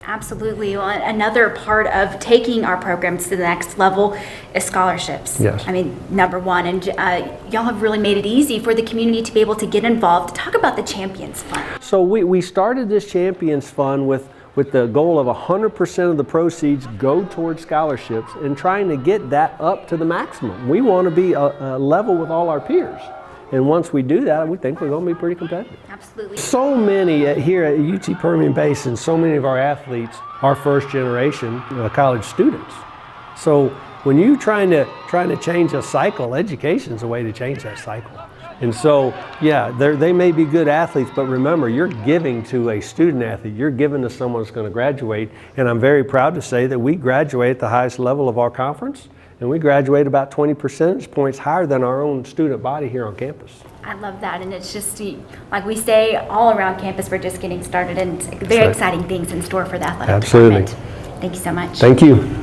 Absolutely. Well, another part of taking our programs to the next level is scholarships. Yes. I mean, number one, and y'all have really made it easy for the community to be able to get involved. Talk about the Champions Fund. So we started this Champions Fund with the goal of 100% of the proceeds go towards scholarships and trying to get that up to the maximum. We want to be level with all our peers. And once we do that, we think we're going to be pretty competitive. Absolutely. So many here at UT Permian Basin, so many of our athletes are first generation college students. So when you're trying to change a cycle, education's a way to change that cycle. And so, yeah, they may be good athletes, but remember, you're giving to a student athlete. You're giving to someone that's going to graduate. And I'm very proud to say that we graduate at the highest level of our conference, and we graduate about 20 percentage points higher than our own student body here on campus. I love that, and it's just, like we say, all around campus, we're just getting started, and very exciting things in store for the athletic Absolutely. department. Thank you so much. Thank you.